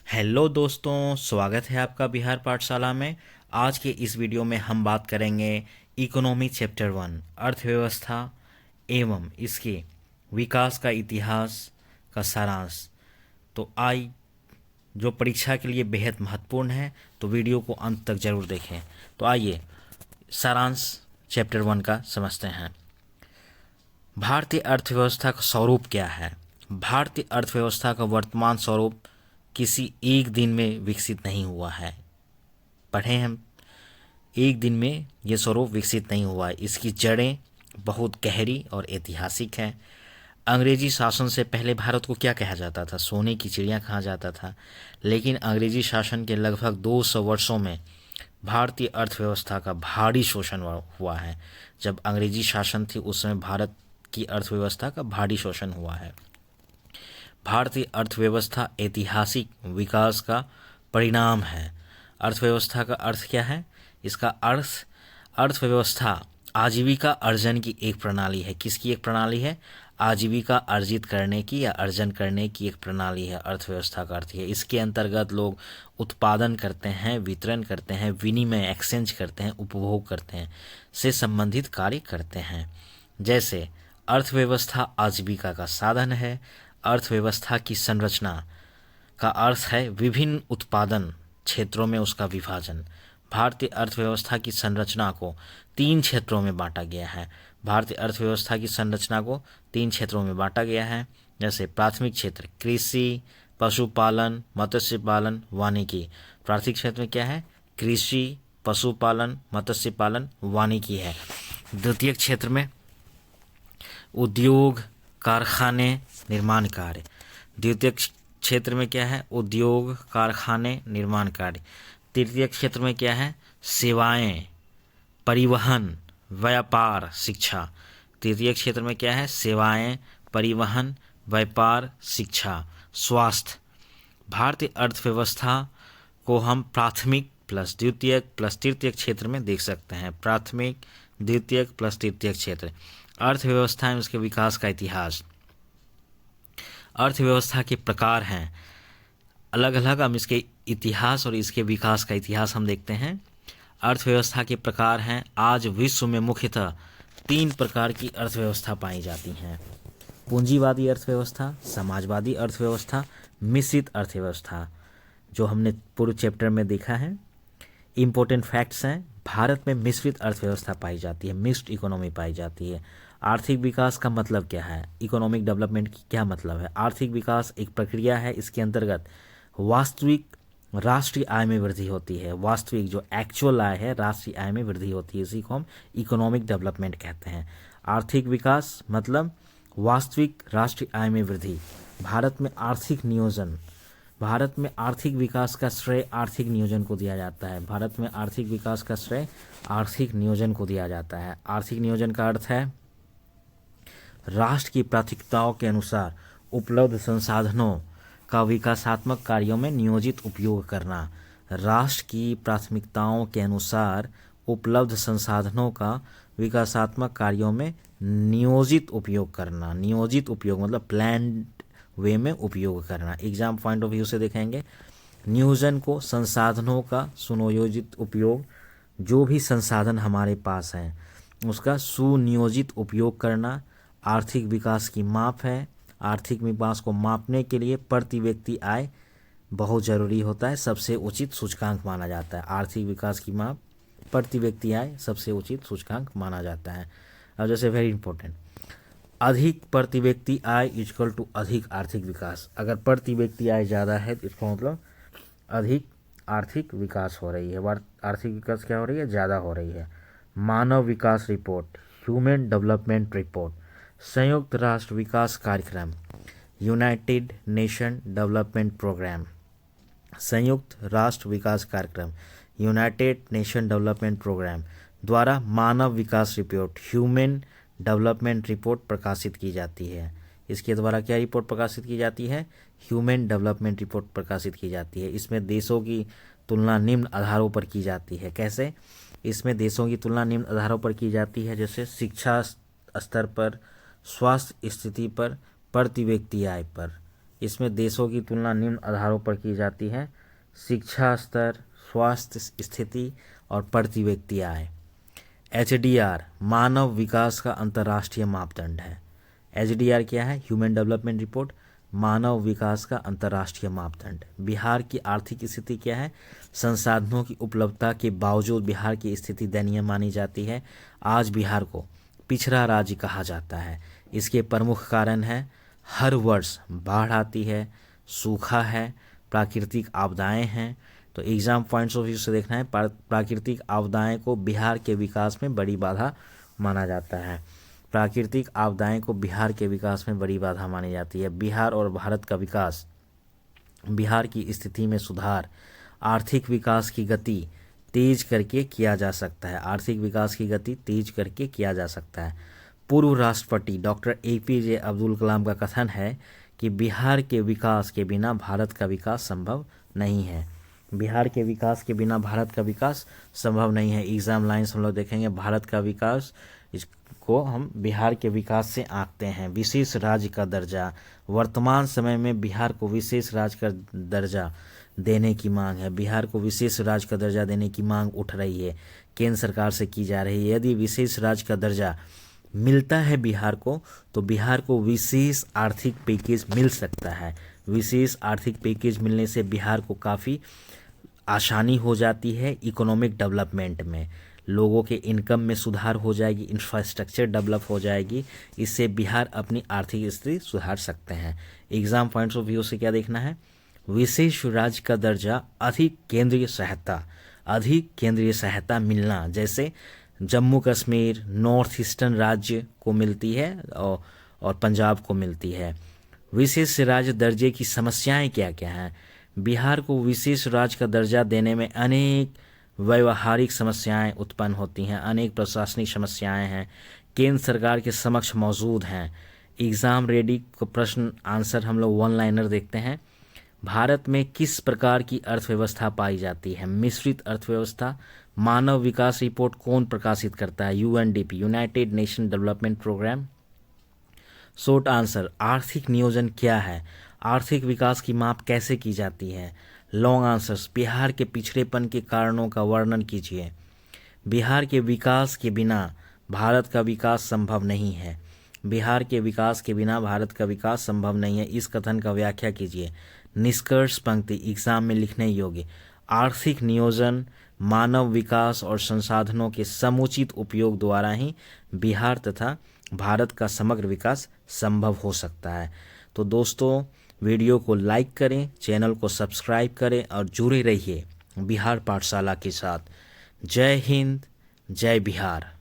Hello दोस्तों, स्वागत है आपका बिहार पाठशाला में। आज के इस वीडियो में हम बात करेंगे इकोनॉमी चैप्टर 1 अर्थव्यवस्था एवं इसके विकास का इतिहास का सारांश। तो आई जो परीक्षा के लिए बेहद महत्वपूर्ण है, तो वीडियो को अंत तक जरूर देखें। तो आइए सारांश चैप्टर 1 का समझते हैं। भारतीय अर्थव्यवस्था का स्वरूप क्या है? भारतीय अर्थव्यवस्था का वर्तमान स्वरूप किसी एक दिन में विकसित नहीं हुआ है। पढ़े हम, एक दिन में ये स्वरूप विकसित नहीं हुआ है। इसकी जड़ें बहुत गहरी और ऐतिहासिक हैं। अंग्रेजी शासन से पहले भारत को क्या कहा जाता था? सोने की चिड़िया कहा जाता था। लेकिन अंग्रेजी शासन के लगभग 200 वर्षों में भारतीय अर्थव्यवस्था का भारी शोषण हुआ है। जब अंग्रेजी शासन थी उस समय भारत की अर्थव्यवस्था का भारी शोषण हुआ है। भारतीय अर्थव्यवस्था ऐतिहासिक विकास का परिणाम है। अर्थव्यवस्था का अर्थ क्या है? इसका अर्थ, अर्थव्यवस्था आजीविका अर्जन की एक प्रणाली है। किसकी एक प्रणाली है? आजीविका अर्जित करने की या अर्जन करने की एक प्रणाली है। अर्थव्यवस्था का अर्थ है, इसके अंतर्गत लोग उत्पादन करते हैं, वितरण करते हैं, विनिमय एक्सचेंज करते हैं, उपभोग करते हैं, से संबंधित कार्य करते हैं। जैसे अर्थव्यवस्था आजीविका का साधन है। अर्थव्यवस्था की संरचना का अर्थ है विभिन्न उत्पादन क्षेत्रों में उसका विभाजन। भारतीय अर्थव्यवस्था की संरचना को 3 क्षेत्रों में बांटा गया है। भारतीय अर्थव्यवस्था की संरचना को 3 क्षेत्रों में बांटा गया है। जैसे प्राथमिक क्षेत्र कृषि, पशुपालन, मत्स्य पालन, वानिकी। प्राथमिक क्षेत्र में क्या है? कृषि, पशुपालन, मत्स्य पालन, वानिकी है। द्वितीयक क्षेत्र में उद्योग, कारखाने, निर्माण कार्य। द्वितीय क्षेत्र में क्या है? उद्योग, कारखाने, निर्माण कार्य। तृतीय क्षेत्र में क्या है? सेवाएं, परिवहन, व्यापार, शिक्षा। तृतीय क्षेत्र में क्या है? सेवाएं, परिवहन, व्यापार, शिक्षा, स्वास्थ्य। भारतीय अर्थव्यवस्था को हम प्राथमिक प्लस द्वितीयक प्लस तृतीयक क्षेत्र में देख सकते हैं। प्राथमिक, द्वितीयक प्लस तृतीयक क्षेत्र। अर्थव्यवस्था एवं उसके विकास का इतिहास। अर्थव्यवस्था के प्रकार हैं अलग अलग। हम इसके इतिहास और इसके विकास का इतिहास हम देखते हैं। अर्थव्यवस्था के प्रकार हैं। आज विश्व में मुख्यतः 3 प्रकार की अर्थव्यवस्था पाई जाती हैं: पूंजीवादी अर्थव्यवस्था, समाजवादी अर्थव्यवस्था, मिश्रित अर्थव्यवस्था, जो हमने पूर्व चैप्टर में देखा है। इम्पोर्टेंट फैक्ट्स हैं। भारत में मिश्रित अर्थव्यवस्था पाई जाती है, मिक्स्ड इकोनॉमी पाई जाती है। आर्थिक विकास का मतलब क्या है? इकोनॉमिक डेवलपमेंट की क्या मतलब है? आर्थिक विकास एक प्रक्रिया है, इसके अंतर्गत वास्तविक राष्ट्रीय आय में वृद्धि होती है। वास्तविक जो एक्चुअल आय है, राष्ट्रीय आय में वृद्धि होती है, इसी को हम इकोनॉमिक डेवलपमेंट कहते हैं। आर्थिक विकास मतलब वास्तविक राष्ट्रीय आय में वृद्धि। भारत में आर्थिक नियोजन, भारत में आर्थिक विकास का श्रेय आर्थिक नियोजन को दिया जाता है। भारत में आर्थिक विकास का श्रेय आर्थिक नियोजन को दिया जाता है। आर्थिक नियोजन का अर्थ है राष्ट्र की प्राथमिकताओं के अनुसार उपलब्ध संसाधनों का विकासात्मक कार्यों में नियोजित उपयोग करना। राष्ट्र की प्राथमिकताओं के अनुसार उपलब्ध संसाधनों का विकासात्मक कार्यों में नियोजित उपयोग करना। नियोजित उपयोग मतलब प्लान्ड वे में उपयोग करना। एग्जाम पॉइंट ऑफ व्यू से देखेंगे, नियोजन को संसाधनों का सुनियोजित उपयोग, जो भी संसाधन हमारे पास हैं उसका सुनियोजित उपयोग करना आर्थिक विकास की माप है। आर्थिक विकास को मापने के लिए प्रति व्यक्ति आय बहुत ज़रूरी होता है, सबसे उचित सूचकांक माना जाता है। आर्थिक विकास की माप प्रति व्यक्ति आय सबसे उचित सूचकांक माना जाता है। अब जैसे वेरी इंपॉर्टेंट, अधिक प्रति व्यक्ति आय इक्वल टू अधिक आर्थिक विकास। अगर प्रति व्यक्ति आय ज़्यादा है तो इसका मतलब अधिक आर्थिक विकास हो रही है। आर्थिक विकास क्या हो रही है? ज़्यादा हो रही है। मानव विकास रिपोर्ट, ह्यूमन डेवलपमेंट रिपोर्ट, संयुक्त राष्ट्र विकास कार्यक्रम, यूनाइटेड नेशन डेवलपमेंट प्रोग्राम, संयुक्त राष्ट्र विकास कार्यक्रम, यूनाइटेड नेशन डेवलपमेंट प्रोग्राम द्वारा मानव विकास रिपोर्ट, ह्यूमन डेवलपमेंट रिपोर्ट प्रकाशित की जाती है। इसके द्वारा क्या रिपोर्ट प्रकाशित की जाती है? ह्यूमन डेवलपमेंट रिपोर्ट प्रकाशित की जाती है। इसमें देशों की तुलना निम्न आधारों पर की जाती है। कैसे? इसमें देशों की तुलना निम्न आधारों पर की जाती है, जैसे शिक्षा स्तर पर, स्वास्थ्य स्थिति पर, प्रति व्यक्ति आय पर। इसमें देशों की तुलना निम्न आधारों पर की जाती है: शिक्षा स्तर, स्वास्थ्य स्थिति और प्रति व्यक्ति आय। HDR मानव विकास का अंतर्राष्ट्रीय मापदंड है। HDR क्या है? ह्यूमन डेवलपमेंट रिपोर्ट, मानव विकास का अंतर्राष्ट्रीय मापदंड। बिहार की आर्थिक स्थिति क्या है? संसाधनों की उपलब्धता के बावजूद बिहार की स्थिति दयनीय मानी जाती है। आज बिहार को पिछड़ा राज्य कहा जाता है। इसके प्रमुख कारण हैं: हर वर्ष बाढ़ आती है, सूखा है, प्राकृतिक आपदाएं हैं। तो एग्जाम पॉइंट्स ऑफ व्यू से देखना है, प्राकृतिक आपदाएं को बिहार के विकास में बड़ी बाधा माना जाता है। प्राकृतिक आपदाएं को बिहार के विकास में बड़ी बाधा मानी जाती है। बिहार और भारत का विकास, बिहार की स्थिति में सुधार आर्थिक विकास की गति तेज करके किया जा सकता है। आर्थिक विकास की गति तेज करके किया जा सकता है। पूर्व राष्ट्रपति डॉक्टर APJ अब्दुल कलाम का कथन है कि बिहार के विकास के बिना भारत का विकास संभव नहीं है। बिहार के विकास के बिना भारत का विकास संभव नहीं है। एग्जाम लाइन्स हम लोग देखेंगे। भारत का विकास, इसको हम बिहार के विकास से आंकते हैं। विशेष राज्य का दर्जा, वर्तमान समय में बिहार को विशेष राज्य का दर्जा देने की मांग है। बिहार को विशेष राज्य का दर्जा देने की मांग उठ रही है, केंद्र सरकार से की जा रही है। यदि विशेष राज्य का दर्जा मिलता है बिहार को, तो बिहार को विशेष आर्थिक पैकेज मिल सकता है। विशेष आर्थिक पैकेज मिलने से बिहार को काफ़ी आसानी हो जाती है इकोनॉमिक डेवलपमेंट में। लोगों के इनकम में सुधार हो जाएगी, इंफ्रास्ट्रक्चर डेवलप हो जाएगी। इससे बिहार अपनी आर्थिक स्थिति सुधार सकते हैं। एग्जाम पॉइंट्स ऑफ व्यू से क्या देखना है? विशेष राज्य का दर्जा अधिक केंद्रीय सहायता मिलना, जैसे जम्मू कश्मीर, नॉर्थ ईस्टर्न राज्य को मिलती है और पंजाब को मिलती है। विशेष राज्य दर्जे की समस्याएं क्या क्या हैं? बिहार को विशेष राज्य का दर्जा देने में अनेक व्यवहारिक समस्याएं उत्पन्न होती हैं, अनेक प्रशासनिक समस्याएं हैं, केंद्र सरकार के समक्ष मौजूद हैं। एग्ज़ाम रेडी को प्रश्न आंसर हम लोग वन लाइनर देखते हैं। भारत में किस प्रकार की अर्थव्यवस्था पाई जाती है? मिश्रित अर्थव्यवस्था। मानव विकास रिपोर्ट कौन प्रकाशित करता है? UNDP, United Nation Development Programme. Short answer, आर्थिक नियोजन क्या है? आर्थिक विकास की माप कैसे की जाती है? लॉन्ग आंसर्स, बिहार के पिछड़ेपन के कारणों का वर्णन कीजिए। बिहार के विकास के बिना भारत का विकास संभव नहीं है। बिहार के विकास के बिना भारत का विकास संभव नहीं है, इस कथन का व्याख्या कीजिए। निष्कर्ष पंक्ति एग्जाम में लिखने योग्य। आर्थिक नियोजन, मानव विकास और संसाधनों के समुचित उपयोग द्वारा ही बिहार तथा भारत का समग्र विकास संभव हो सकता है। तो दोस्तों, वीडियो को लाइक करें, चैनल को सब्सक्राइब करें और जुड़े रहिए बिहार पाठशाला के साथ। जय हिंद, जय बिहार।